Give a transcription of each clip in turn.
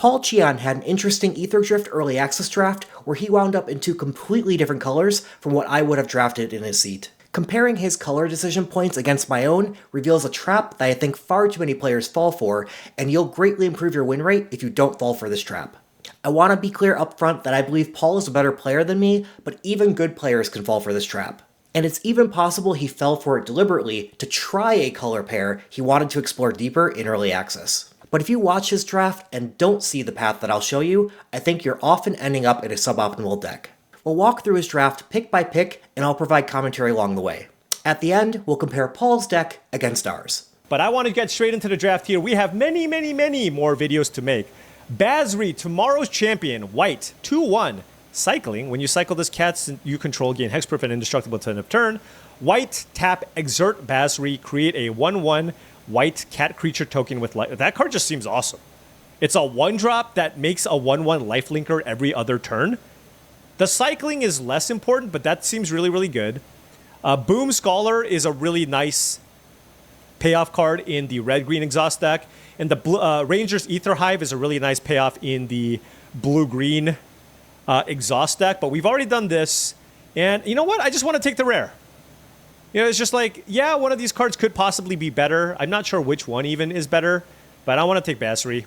Paul Cheon had an interesting Aetherdrift early access draft where he wound up in two completely different colors from what I would have drafted in his seat. Comparing his color decision points against my own reveals a trap that I think far too many players fall for, and you'll greatly improve your win rate if you don't fall for this trap. I want to be clear up front that I believe Paul is a better player than me, but even good players can fall for this trap. And it's even possible he fell for it deliberately to try a color pair he wanted to explore deeper in early access. But if you watch his draft and don't see the path that I'll show you, I think you're often ending up in a suboptimal deck. We'll walk through his draft pick by pick, and I'll provide commentary along the way. At the end, we'll compare Paul's deck against ours. But I want to get straight into the draft here. We have many more videos to make. Basri, tomorrow's champion, white, 2-1. Cycling, when you cycle this cat you control, gain hexproof and indestructible to end of turn. White, tap, exert Basri, create a 1-1 white cat creature token with life. That card just seems awesome. It's a 1-drop that makes a 1-1 lifelinker every other turn. The cycling is less important, but that seems really good. Boom Scholar is a really nice payoff card in the red-green exhaust deck. And the Ranger's Ether Hive is a really nice payoff in the blue-green exhaust deck. But we've already done this. And you know what? I just want to take the rare. You know, it's just like, yeah, one of these cards could possibly be better. I'm not sure which one even is better. But I want to take Basri.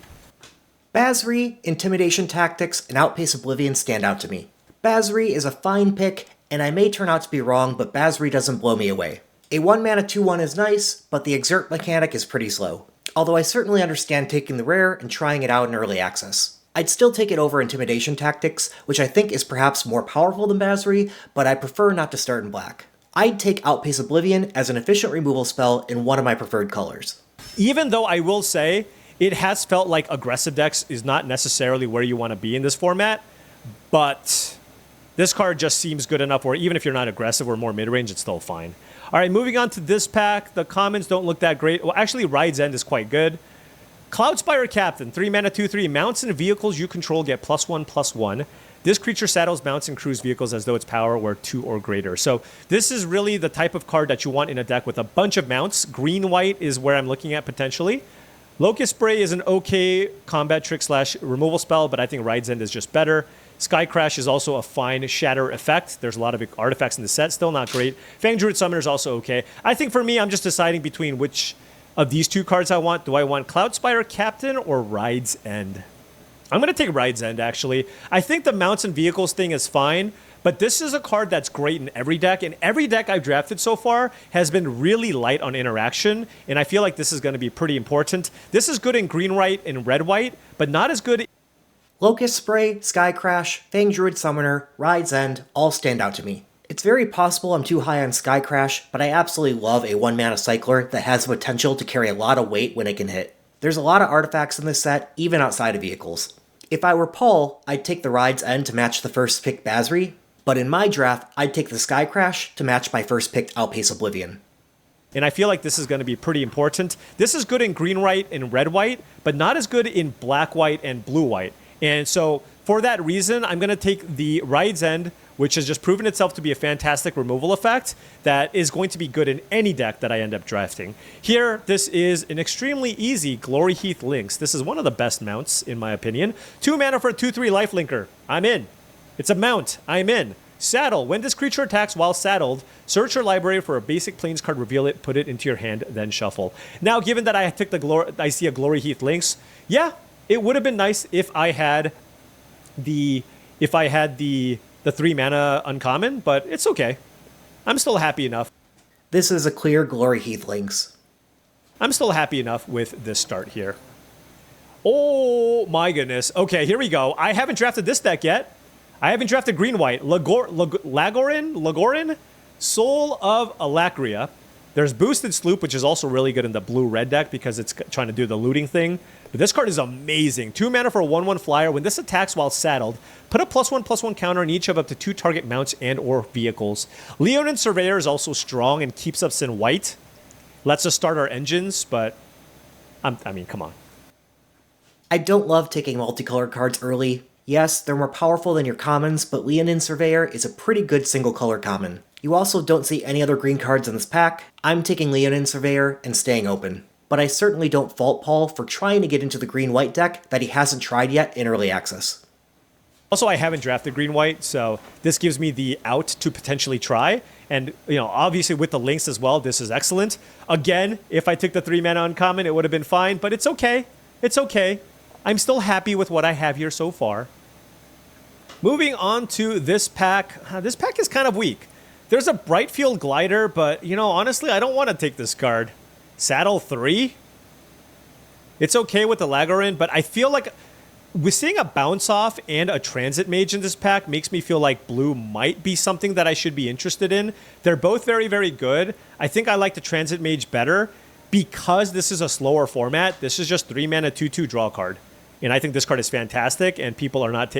Basri, Intimidation Tactics, and Outpace Oblivion stand out to me. Basri is a fine pick, and I may turn out to be wrong, but Basri doesn't blow me away. A 1-mana 2-1 is nice, but the Exert mechanic is pretty slow. Although I certainly understand taking the rare and trying it out in early access. I'd still take it over Intimidation Tactics, which I think is perhaps more powerful than Basri, but I prefer not to start in black. I'd take Outpace Oblivion as an efficient removal spell in one of my preferred colors. Even though I will say, it has felt like aggressive decks is not necessarily where you want to be in this format, but this card just seems good enough where even if you're not aggressive or more mid-range, it's still fine. All right, moving on to this pack. The commons don't look that great. Well, actually, Ride's End is quite good. Cloudspire Captain, 3 mana, 2/3. Mounts and vehicles you control get +1/+1. This creature saddles mounts and cruise vehicles as though its power were 2 or greater. So this is really the type of card that you want in a deck with a bunch of mounts. Green-white is where I'm looking at potentially. Locust Spray is an okay combat trick / removal spell, but I think Ride's End is just better. Sky Crash is also a fine shatter effect. There's a lot of artifacts in the set, still not great. Fang Druid Summoner is also okay. I think for me, I'm just deciding between which of these two cards I want. Do I want Cloudspire Captain or Ride's End? I'm going to take Ride's End, actually. I think the mounts and vehicles thing is fine, but this is a card that's great in every deck, and every deck I've drafted so far has been really light on interaction, and I feel like this is going to be pretty important. This is good in green-white and red-white, but not as good. Locust Spray, Sky Crash, Fang Druid Summoner, Ride's End all stand out to me. It's very possible I'm too high on Sky Crash, but I absolutely love a 1-mana cycler that has the potential to carry a lot of weight when it can hit. There's a lot of artifacts in this set, even outside of vehicles. If I were Paul, I'd take the Ride's End to match the first pick Basri, but in my draft, I'd take the Sky Crash to match my first picked Outpace Oblivion. And I feel like this is going to be pretty important. This is good in green-white and red-white, but not as good in black-white and blue-white. And so for that reason, I'm going to take the Ride's End, which has just proven itself to be a fantastic removal effect that is going to be good in any deck that I end up drafting. Here, this is an extremely easy Glory Heath Lynx. This is one of the best mounts, in my opinion. 2 mana for a 2/3 lifelinker. I'm in. It's a mount. I'm in. Saddle. When this creature attacks while saddled, search your library for a basic plains card, reveal it, put it into your hand, then shuffle. Now, given that I see a Glory Heath Lynx, yeah, it would have been nice if I had the 3 mana uncommon, but it's okay. I'm still happy enough. This is a clear Glory Heath Lynx. I'm still happy enough with this start here. Oh my goodness. Okay, here we go. I haven't drafted this deck yet. I haven't drafted green-white. Lagorin? Soul of Alacria. There's Boosted Sloop, which is also really good in the blue-red deck because it's trying to do the looting thing. But this card is amazing. 2 mana for a 1/1 flyer. When this attacks while saddled, put a +1/+1 counter on each of up to 2 target mounts and or vehicles. Leonin Surveyor is also strong and keeps us in white. Lets us start our engines, but I mean, come on. I don't love taking multicolored cards early. Yes, they're more powerful than your commons, but Leonin Surveyor is a pretty good single-color common. You also don't see any other green cards in this pack. I'm taking Leonin Surveyor and staying open. but I certainly don't fault Paul for trying to get into the green-white deck that he hasn't tried yet in early access. Also, I haven't drafted green-white, so this gives me the out to potentially try. And, obviously with the links as well, this is excellent. Again, if I took the 3-mana uncommon, it would have been fine, but it's okay. It's okay. I'm still happy with what I have here so far. Moving on to this pack. This pack is kind of weak. There's a Brightfield Glider, but, honestly, I don't want to take this card. Saddle 3? It's okay with the Lagarin, but I feel like with seeing a Bounce Off and a Transit Mage in this pack makes me feel like blue might be something that I should be interested in. They're both very, very good. I think I like the Transit Mage better because this is a slower format. This is just 3-mana 2/2 draw card. And I think this card is fantastic, and people are not...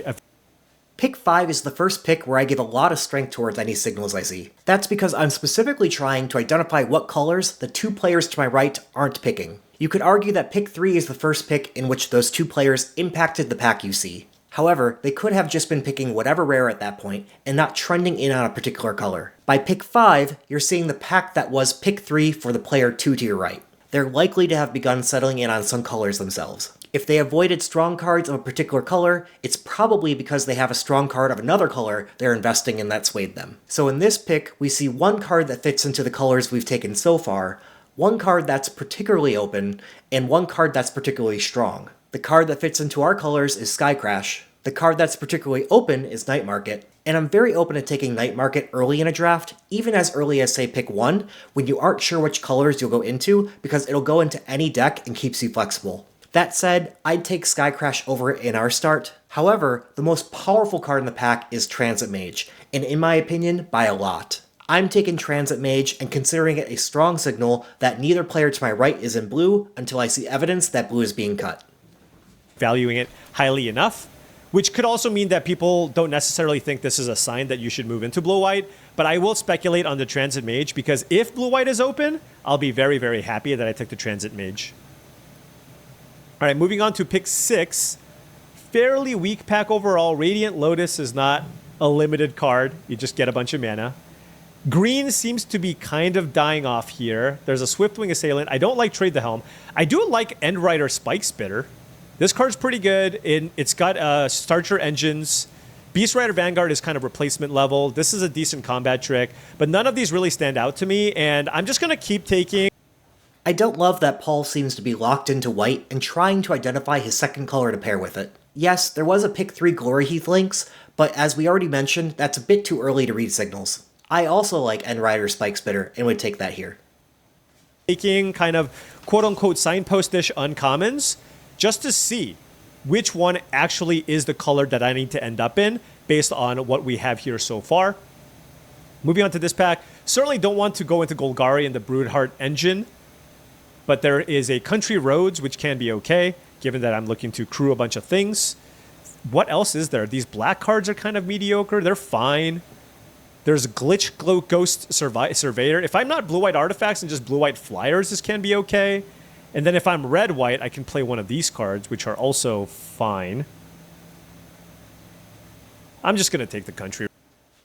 Pick 5 is the first pick where I give a lot of strength towards any signals I see. That's because I'm specifically trying to identify what colors the 2 players to my right aren't picking. You could argue that pick 3 is the first pick in which those 2 players impacted the pack you see. However, they could have just been picking whatever rare at that point and not trending in on a particular color. By pick 5, you're seeing the pack that was pick 3 for the player 2 to your right. They're likely to have begun settling in on some colors themselves. If they avoided strong cards of a particular color, it's probably because they have a strong card of another color they're investing in that swayed them. So in this pick, we see one card that fits into the colors we've taken so far, one card that's particularly open, and one card that's particularly strong. The card that fits into our colors is Sky Crash. The card that's particularly open is Night Market, and I'm very open to taking Night Market early in a draft, even as early as say pick 1, when you aren't sure which colors you'll go into, because it'll go into any deck and keeps you flexible. That said, I'd take Sky Crash over it in our start. However, the most powerful card in the pack is Transit Mage, and in my opinion, by a lot. I'm taking Transit Mage and considering it a strong signal that neither player to my right is in blue until I see evidence that blue is being cut. Valuing it highly enough, which could also mean that people don't necessarily think this is a sign that you should move into blue-white, but I will speculate on the Transit Mage because if blue-white is open, I'll be very, very happy that I took the Transit Mage. All right, moving on to pick 6. Fairly weak pack overall. Radiant Lotus is not a limited card. You just get a bunch of mana. Green seems to be kind of dying off here. There's a Swiftwing Assailant. I don't like Trade the Helm. I do like Endrider Spike Spitter. This card's pretty good. It's got Starcher Engines. Beast Rider Vanguard is kind of replacement level. This is a decent combat trick, but none of these really stand out to me, and I'm just going to keep taking... I don't love that Paul seems to be locked into white and trying to identify his second color to pair with it. Yes, there was a pick 3 Glory Heath Lynx, but as we already mentioned, that's a bit too early to read signals. I also like Endrider Spike Spitter and would take that here. Taking kind of quote-unquote signpost-ish uncommons just to see which one actually is the color that I need to end up in based on what we have here so far. Moving on to this pack, certainly don't want to go into Golgari and the Broodheart Engine, but there is a Country Roads, which can be okay, given that I'm looking to crew a bunch of things. What else is there? These black cards are kind of mediocre. They're fine. There's Glitch Ghost Surveyor. If I'm not blue-white artifacts and just blue-white flyers, this can be okay. And then if I'm red-white, I can play one of these cards, which are also fine. I'm just going to take the Country.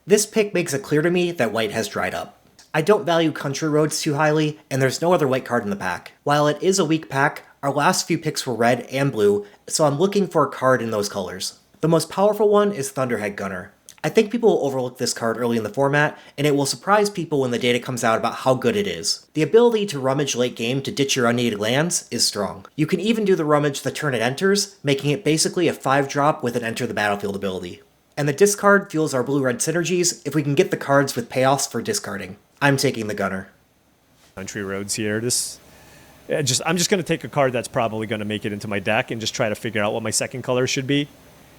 This pick makes it clear to me that white has dried up. I don't value Country Roads too highly, and there's no other white card in the pack. While it is a weak pack, our last few picks were red and blue, so I'm looking for a card in those colors. The most powerful one is Thunderhead Gunner. I think people will overlook this card early in the format, and it will surprise people when the data comes out about how good it is. The ability to rummage late game to ditch your unneeded lands is strong. You can even do the rummage the turn it enters, making it basically a 5-drop with an enter the battlefield ability. And the discard fuels our blue-red synergies if we can get the cards with payoffs for discarding. I'm taking the Gunner. Country Roads here. I'm just going to take a card that's probably going to make it into my deck and just try to figure out what my second color should be.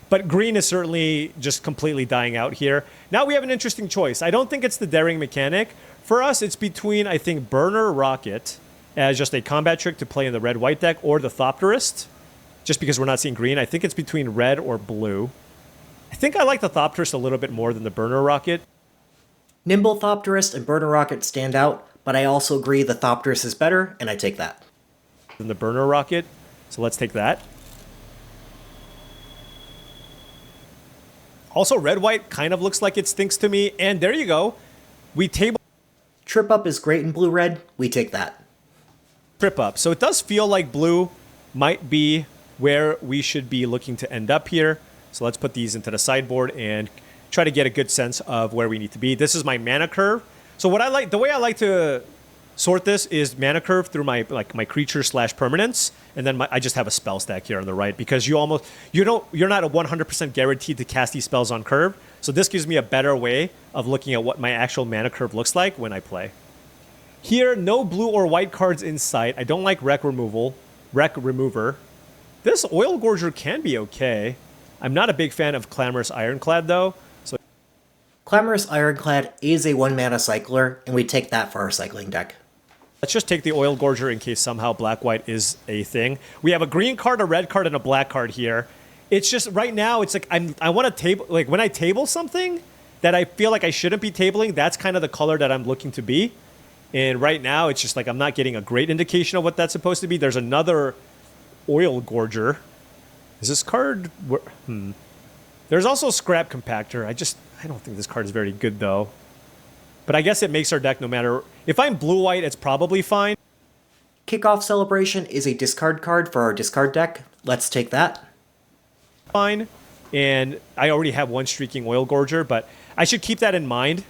But green is certainly just completely dying out here. Now we have an interesting choice. I don't think it's the Daring Mechanic. For us, it's between, I think, Burner Rocket as just a combat trick to play in the red-white deck, or the Thopterist, just because we're not seeing green. I think it's between red or blue. I think I like the Thopterist a little bit more than the Burner Rocket. Nimble Thopterist and Burner Rocket stand out, but I also agree the Thopterist is better, and I take that. Than the Burner Rocket, so let's take that. Also, red-white kind of looks like it stinks to me, and there you go. We table... Trip Up is great in blue-red, we take that. trip up. So it does feel like blue might be where we should be looking to end up here. So let's put these into the sideboard and try to get a good sense of where we need to be. This is my mana curve. So what I like, the way I like to sort this is mana curve through my creature slash permanents, and then I just have a spell stack here on the right because you're not a 100% guaranteed to cast these spells on curve. So this gives me a better way of looking at what my actual mana curve looks like when I play. Here, no blue or white cards in sight. I don't like Wreck Remover. This Oil Gorger can be okay. I'm not a big fan of Clamorous Ironclad though. So Clamorous Ironclad is a 1-mana cycler, and we take that for our cycling deck. let's just take the Oil Gorger in case somehow black-white is a thing. We have a green card, a red card, and a black card here. It's just right now, it's like I want to table, like when I table something that I feel like I shouldn't be tabling, that's kind of the color that I'm looking to be. And right now, it's just like I'm not getting a great indication of what that's supposed to be. There's another Oil Gorger. Is this card... There's also Scrap Compactor. I don't think this card is very good, though. But I guess it makes our deck no matter... If I'm blue-white, it's probably fine. Kickoff Celebration is a discard card for our discard deck. Let's take that. Fine. And I already have one Streaking Oil Gorger, but I should keep that in mind.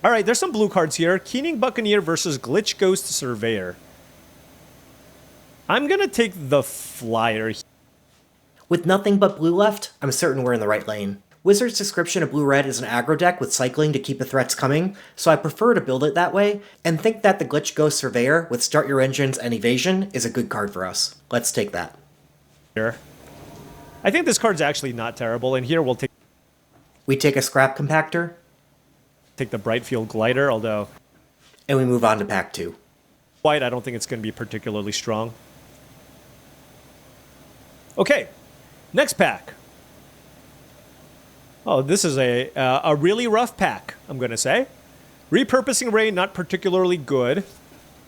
All right, there's some blue cards here. Keening Buccaneer versus Glitch Ghost Surveyor. I'm going to take the flyer. With nothing but blue left, I'm certain we're in the right lane. Wizard's description of blue-red is an aggro deck with cycling to keep the threats coming, so I prefer to build it that way, and think that the Glitch Ghost Surveyor with Start Your Engines and Evasion is a good card for us. Let's take that. Here. I think this card's actually not terrible, and here we'll take... We take a Scrap Compactor, Take the Brightfield Glider, although... and we move on to pack 2. White, I don't think it's going to be particularly strong. Okay, next pack. Oh, this is a really rough pack, I'm going to say. Repurposing Ray, not particularly good.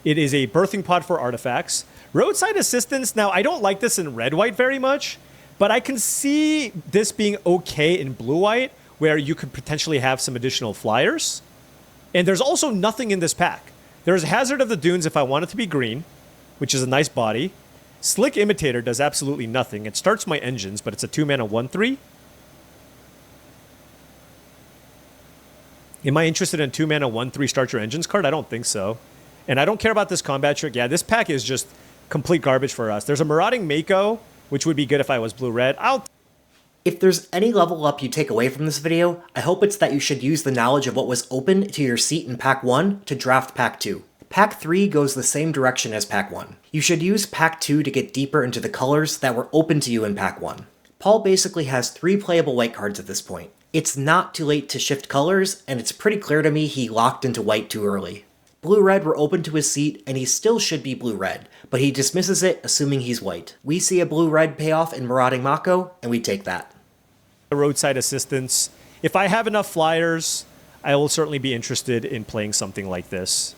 It is a birthing pod for artifacts. Roadside Assistance, now I don't like this in red-white very much, but I can see this being okay in blue-white, where you could potentially have some additional flyers. And there's also nothing in this pack. There's Hazard of the Dunes if I want it to be green, which is a nice body. Slick Imitator does absolutely nothing. It starts my engines, but it's a 2-mana 1/3. Am I interested in 2-mana 1/3 start your engines card? I don't think so. And I don't care about this combat trick. Yeah, this pack is just complete garbage for us. There's a Marauding Mako, which would be good if I was blue-red. If there's any level up you take away from this video, I hope it's that you should use the knowledge of what was open to your seat in pack 1 to draft pack 2. Pack 3 goes the same direction as pack 1. You should use pack 2 to get deeper into the colors that were open to you in pack 1. Paul basically has 3 playable white cards at this point. It's not too late to shift colors, and it's pretty clear to me he locked into white too early. Blue-red were open to his seat, and he still should be blue-red, but he dismisses it assuming he's white. We see a blue-red payoff in Marauding Mako, and we take that. Roadside Assistance. If I have enough flyers, I will certainly be interested in playing something like this.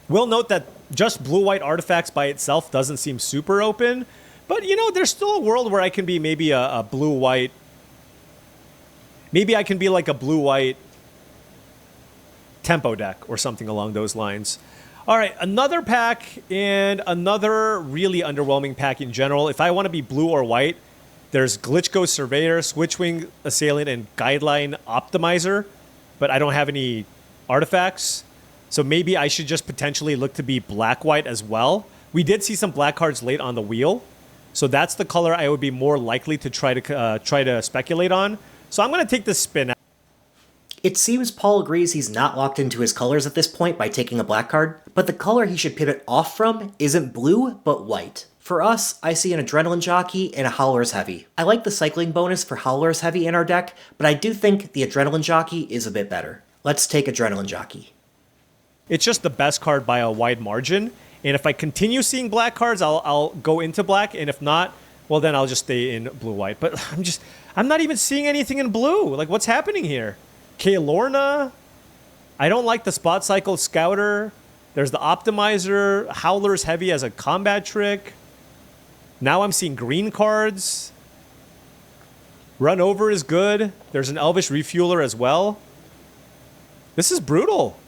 We'll note that just blue-white artifacts by itself doesn't seem super open, but you know, there's still a world where I can be maybe a blue-white... Maybe I can be like a blue-white tempo deck or something along those lines. All right, another pack and another really underwhelming pack in general. If I want to be blue or white, there's Glitch Ghost Surveyor, Switchwing Assailant, and Guideline Optimizer, but I don't have any artifacts. So maybe I should just potentially look to be black-white as well. We did see some black cards late on the wheel, so that's the color I would be more likely to try to speculate on. So I'm going to take this spin out. It seems Paul agrees he's not locked into his colors at this point by taking a black card, but the color he should pivot off from isn't blue, but white. For us, I see an Adrenaline Jockey and a Howler's Heavy. I like the cycling bonus for Howler's Heavy in our deck, but I do think the Adrenaline Jockey is a bit better. Let's take Adrenaline Jockey. It's just the best card by a wide margin, and if I continue seeing black cards, I'll go into black, and if not, well then I'll just stay in blue-white. But I'm not even seeing anything in blue. Like, what's happening here? Kaelorna? I don't like the Spot Cycle Scouter. There's the Optimizer, Howler's Heavy as a combat trick. Now I'm seeing green cards. Run Over is good. There's an Elvish Refueler as well. This is brutal.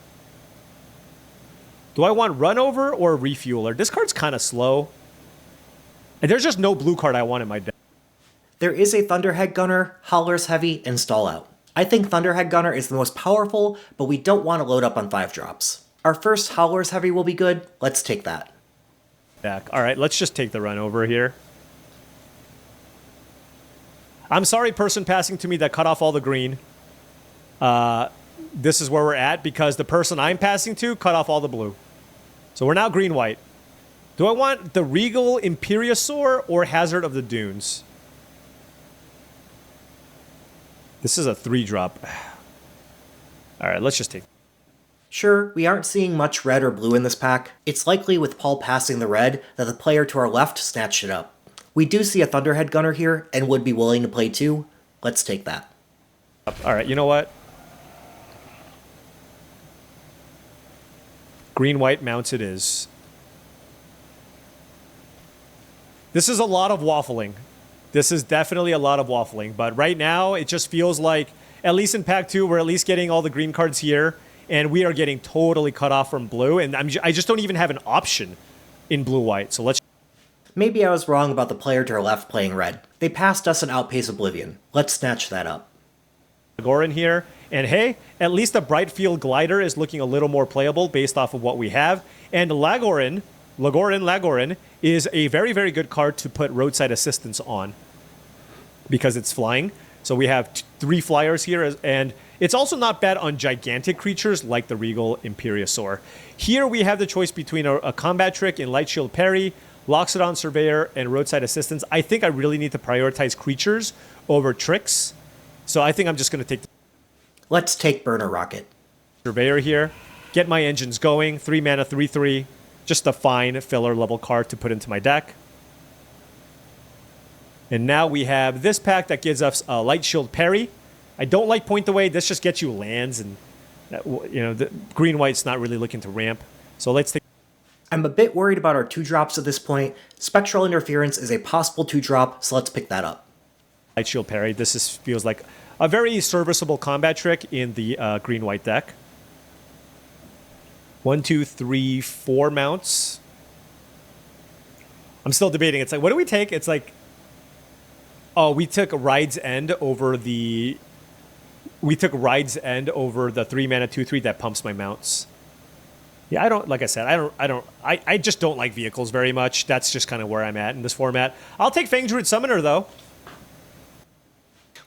Do I want Run Over or Refueler? This card's kind of slow. And there's just no blue card I want in my deck. There is a Thunderhead Gunner, Howler's Heavy, and Stall Out. I think Thunderhead Gunner is the most powerful, but we don't want to load up on 5-drops. Our first Howler's Heavy will be good. Let's take that. All right, let's just take the Run Over here. I'm sorry, person passing to me that cut off all the green. This is where we're at because the person I'm passing to cut off all the blue. So we're now green-white. Do I want the Regal Imperiosaur or Hazard of the Dunes? This is a 3-drop. All right, let's just take. Sure, we aren't seeing much red or blue in this pack. It's likely with Paul passing the red that the player to our left snatched it up. We do see a Thunderhead Gunner here and would be willing to play 2. Let's take that. All right, you know what? Green-white mounts it is. This is a lot of waffling. This is definitely a lot of waffling. But right now, it just feels like, at least in Pack 2, we're at least getting all the green cards here. And we are getting totally cut off from blue. And I just don't even have an option in blue-white. So let's... Maybe I was wrong about the player to our left playing red. They passed us an Outpace Oblivion. Let's snatch that up. Lagorin here. And hey, at least the Brightfield Glider is looking a little more playable based off of what we have. And Lagorin is a very, very good card to put Roadside Assistance on because it's flying. So we have 3 flyers here, and it's also not bad on gigantic creatures like the Regal Imperiosaur. Here we have the choice between a combat trick in Light Shield Parry, Loxodon Surveyor, and Roadside Assistance. I think I really need to prioritize creatures over tricks, so I think I'm just going to take... Let's take Burner Rocket. Surveyor here. Get my engines going. 3 mana, 3/3. Just a fine filler level card to put into my deck. And now we have this pack that gives us a Light Shield Parry. I don't like Point Away. This just gets you lands, and the green-white's not really looking to ramp. So let's take... I'm a bit worried about our 2-drops at this point. Spectral Interference is a possible 2-drop, so let's pick that up. Light Shield Parry. This feels like a very serviceable combat trick in the green-white deck. 1, 2, 3, 4 mounts. I'm still debating. It's like, what do we take? It's like, oh, we took Ride's End over the 3 mana 2/3 that pumps my mounts. Yeah, I just don't like vehicles very much. That's just kind of where I'm at in this format. I'll take Fang Druid Summoner though.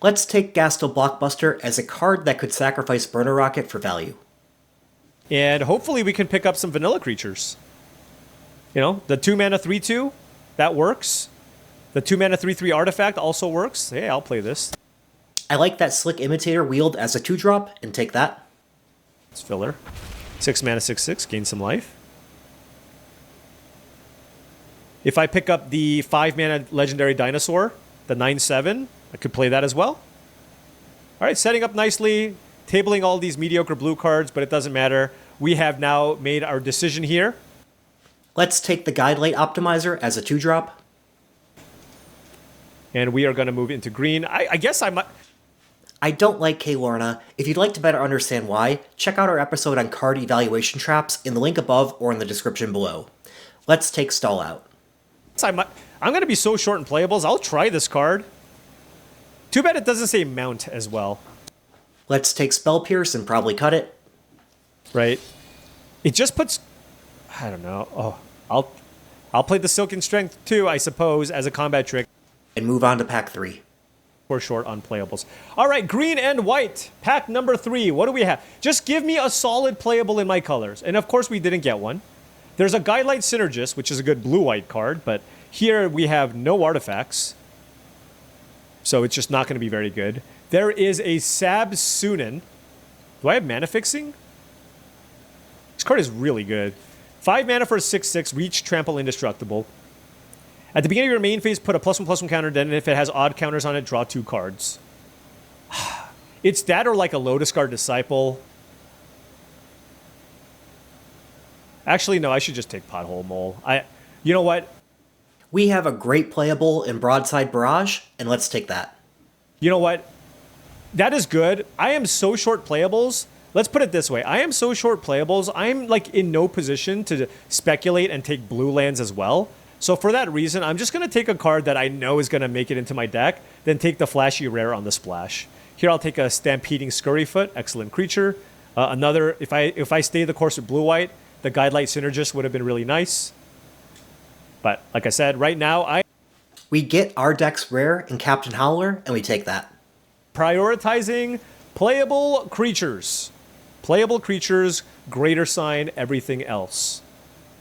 Let's take Gastel Blockbuster as a card that could sacrifice Burner Rocket for value. And hopefully we can pick up some vanilla creatures. The 2 mana 3/2, that works. The 2 mana 3/3 artifact also works. Hey, I'll play this. I like that Slick Imitator wield as a 2-drop, and take that. It's filler. 6 mana 6/6, gain some life. If I pick up the 5 mana Legendary Dinosaur, the 9/7, I could play that as well. All right, setting up nicely, tabling all these mediocre blue cards, but it doesn't matter. We have now made our decision here. Let's take the Guidelight Optimizer as a 2-drop. And we are going to move into green. I guess I might... I don't like K-Lorna. If you'd like to better understand why, check out our episode on card evaluation traps in the link above or in the description below. Let's take Stall Out. I'm going to be so short in playables. I'll try this card. Too bad it doesn't say mount as well. Let's take Spell Pierce and probably cut it. Right. It just puts... I don't know. Oh, I'll play the Silken Strength too, I suppose, as a combat trick. And move on to Pack 3. We're short on playables. All right, green and white. Pack number 3. What do we have? Just give me a solid playable in my colors. And of course, we didn't get one. There's a Guidelight Synergist, which is a good blue-white card, but here we have no artifacts. So it's just not going to be very good. There is a Sab Sunan. Do I have mana fixing? This card is really good. 5 mana for a 6/6, reach, trample, indestructible. At the beginning of your main phase, put a +1/+1 counter, then if it has odd counters on it, draw 2 cards. It's that or like a Lotus Guard Disciple. Actually, no, I should just take Pothole Mole. You know what? We have a great playable in Broadside Barrage, and let's take that. You know what? That is good. I am so short playables. let's put it this way. I am so short playables. I'm like in no position to speculate and take blue lands as well. So for that reason, I'm just going to take a card that I know is going to make it into my deck, then take the flashy rare on the splash. Here I'll take a Stampeding Scurryfoot, excellent creature. Another, if I stay the course with blue-white, the Guidelight Synergist would have been really nice. But like I said, right now We get our deck's rare in Captain Howler, and we take that. Prioritizing playable creatures. Playable creatures, greater sign, everything else.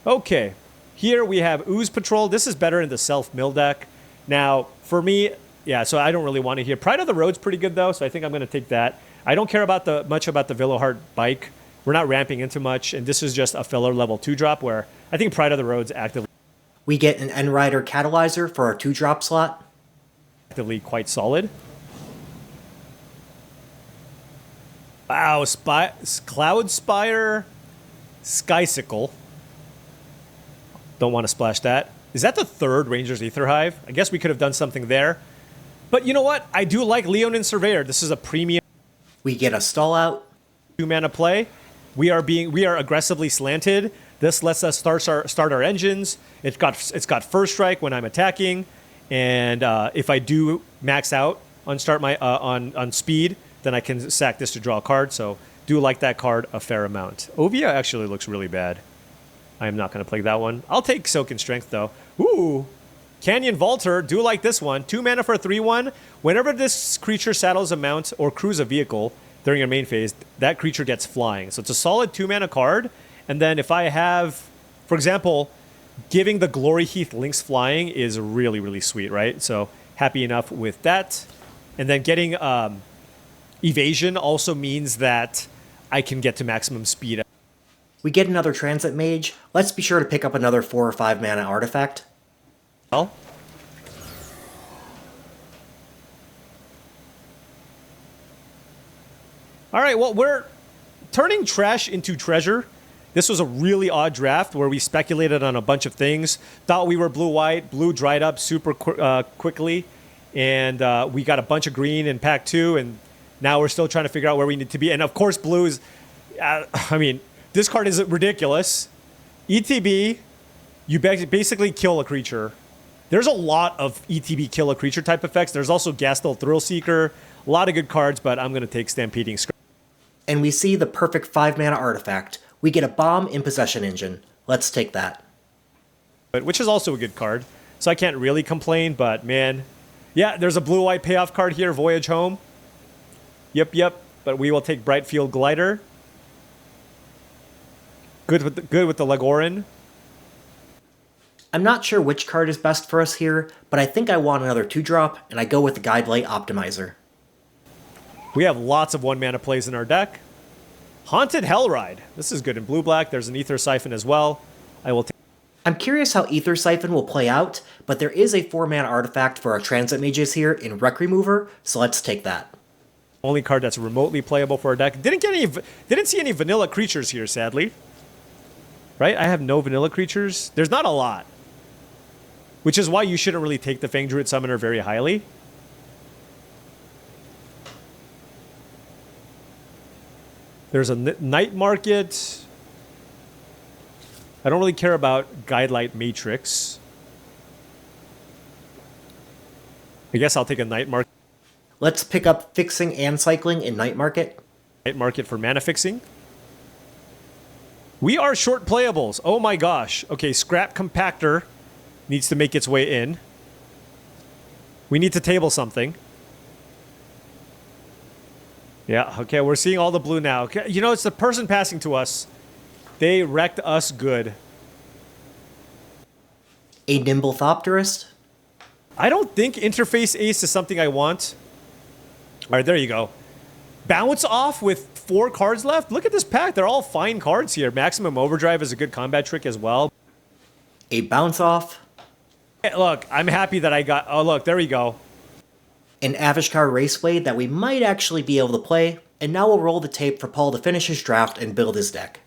Okay. Here we have Ooze Patrol. This is better in the self-mill deck. Now, for me, yeah, so I don't really want to hear. Pride of the Road's pretty good, though, so I think I'm going to take that. I don't care about much about the Villowheart Bike. We're not ramping into much, and this is just a filler level 2-drop where I think Pride of the Road's actively We get an End-Rider Catalyzer for our 2-drop slot. quite solid. Wow, Cloud Spire, Skysicle. Don't want to splash that. Is that the third Ranger's Aether Hive? I guess we could have done something there. But you know what? I do like Leonin Surveyor. This is a premium We get a Stall Out. 2-mana play. We are aggressively slanted. This lets us start our engines. It's got First Strike when I'm attacking, and if I do max out on on speed, then I can sack this to draw a card. So do like that card a fair amount. Ovia actually looks really bad. I am not going to play that one. I'll take Silken Strength, though. Ooh. Canyon Vaulter. Do like this one. 2 mana for a 3/1. Whenever this creature saddles a mount or crews a vehicle during your main phase, that creature gets flying. So it's a solid 2 mana card. And then if I have, for example, giving the Glory Heath Lynx flying is really, really sweet, right? So happy enough with that. And then getting Evasion also means that I can get to maximum speed. We get another Transit Mage. Let's be sure to pick up another 4 or 5 mana artifact. Well, all right, well, we're turning trash into treasure. This was a really odd draft where we speculated on a bunch of things. Thought we were blue-white. Blue dried up super quickly. And we got a bunch of green in pack 2. And now we're still trying to figure out where we need to be. And, of course, blue is... I mean, this card is ridiculous. ETB, you basically kill a creature. There's a lot of ETB kill a creature type effects. There's also Gastel Thrill Seeker. A lot of good cards, but I'm going to take Stampeding Scurry. And we see the perfect 5 mana artifact. We get a Bomb in Possession Engine. Let's take that. Which is also a good card. So I can't really complain, but man. Yeah, there's a blue-white payoff card here, Voyage Home. Yep. But we will take Brightfield Glider. Good with the Legorin. I'm not sure which card is best for us here, but I think I want another 2-drop, and I go with the Guidelight Optimizer. We have lots of 1-mana plays in our deck. Haunted Hellride. This is good in blue-black. There's an Ether Siphon as well. I will take... I'm curious how Ether Siphon will play out, but there is a 4-mana artifact for our Transit Mages here in Wreck Remover, so let's take that. Only card that's remotely playable for our deck. Didn't see any vanilla creatures here, sadly. Right? I have no vanilla creatures. There's not a lot. Which is why you shouldn't really take the Fang Druid Summoner very highly. There's a Night Market. I don't really care about Guidelight Matrix. I guess I'll take a Night Market. Let's pick up Fixing and Cycling in Night Market. Night Market for mana fixing. We are short playables. Oh my gosh. Okay, Scrap Compactor needs to make its way in. We need to table something. Yeah, okay, we're seeing all the blue now. Okay, you know, it's the person passing to us. They wrecked us good. A Nimble Thopterist. I don't think Interface Ace is something I want. All right, there you go. Bounce Off with 4 cards left. Look at this pack. They're all fine cards here. Maximum Overdrive is a good combat trick as well. A Bounce Off. Hey, look, I'm happy that I got... Oh, look, there we go. An Avishkar Raceway that we might actually be able to play. And now we'll roll the tape for Paul to finish his draft and build his deck.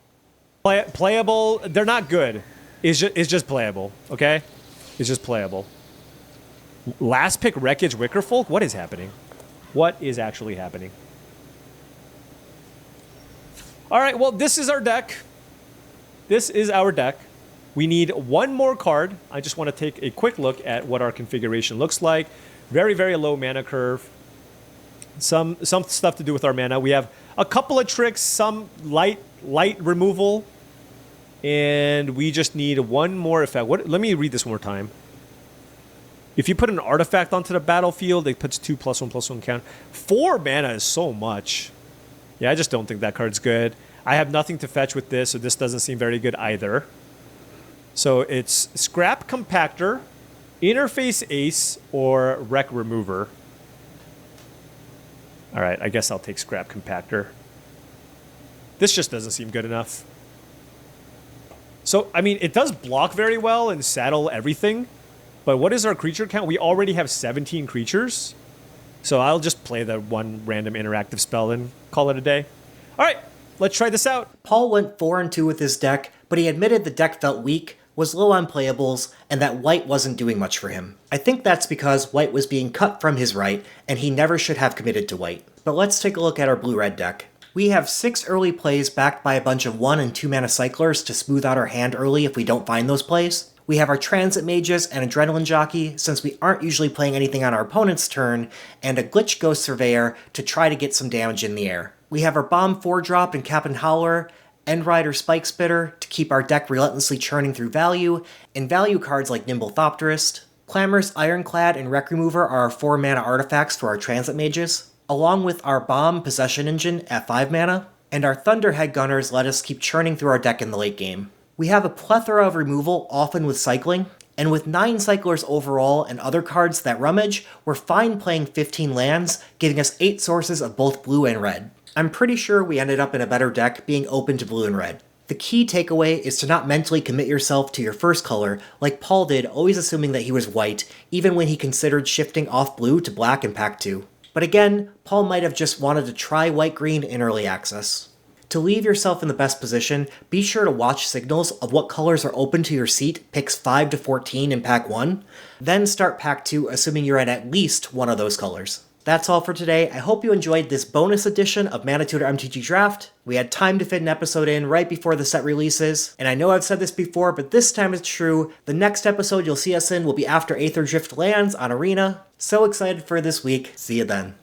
Playable. They're not good. It's just playable, okay? It's just playable. Last pick Wreckage Wickerfolk? What is happening? What is actually happening? All right, well, this is our deck. This is our deck. We need one more card. I just want to take a quick look at what our configuration looks like. Very, very low mana curve. Some stuff to do with our mana. We have a couple of tricks, some light removal, and we just need one more effect. Let me read this one more time. If you put an artifact onto the battlefield, it puts 2+1/+1 count. 4 mana is so much. Yeah, I just don't think that card's good. I have nothing to fetch with this, so this doesn't seem very good either. So it's Scrap Compactor, Interface Ace, or Wreck Remover. All right, I guess I'll take Scrap Compactor. This just doesn't seem good enough. So, I mean, it does block very well and saddle everything, but what is our creature count? We already have 17 creatures. So I'll just play the one random interactive spell and call it a day. All right, let's try this out. Paul went 4-2 with his deck, but he admitted the deck felt weak, was low on playables, and that white wasn't doing much for him. I think that's because white was being cut from his right, and he never should have committed to white. But let's take a look at our blue-red deck. We have 6 early plays backed by a bunch of 1 and 2 mana cyclers to smooth out our hand early if we don't find those plays. We have our Transit Mages and Adrenaline Jockey, since we aren't usually playing anything on our opponent's turn, and a Glitch Ghost Surveyor to try to get some damage in the air. We have our Bomb 4-drop and Captain Howler, Endrider Spike Spitter to keep our deck relentlessly churning through value, and value cards like Nimble Thopterist. Clamorous Ironclad and Wreck Remover are our 4 mana artifacts for our Transit Mages, along with our Bomb Possession Engine at 5 mana, and our Thunderhead Gunners let us keep churning through our deck in the late game. We have a plethora of removal, often with cycling, and with 9 cyclers overall and other cards that rummage, we're fine playing 15 lands, giving us 8 sources of both blue and red. I'm pretty sure we ended up in a better deck being open to blue and red. The key takeaway is to not mentally commit yourself to your first color, like Paul did, always assuming that he was white, even when he considered shifting off blue to black in Pack 2. But again, Paul might have just wanted to try white-green in early access. To leave yourself in the best position, be sure to watch signals of what colors are open to your seat picks 5 to 14 in Pack 1, then start Pack 2 assuming you're at least one of those colors. That's all for today. I hope you enjoyed this bonus edition of ManaTutor MTG Draft. We had time to fit an episode in right before the set releases, and I know I've said this before, but this time it's true. The next episode you'll see us in will be after Aetherdrift lands on Arena. So excited for this week. See you then.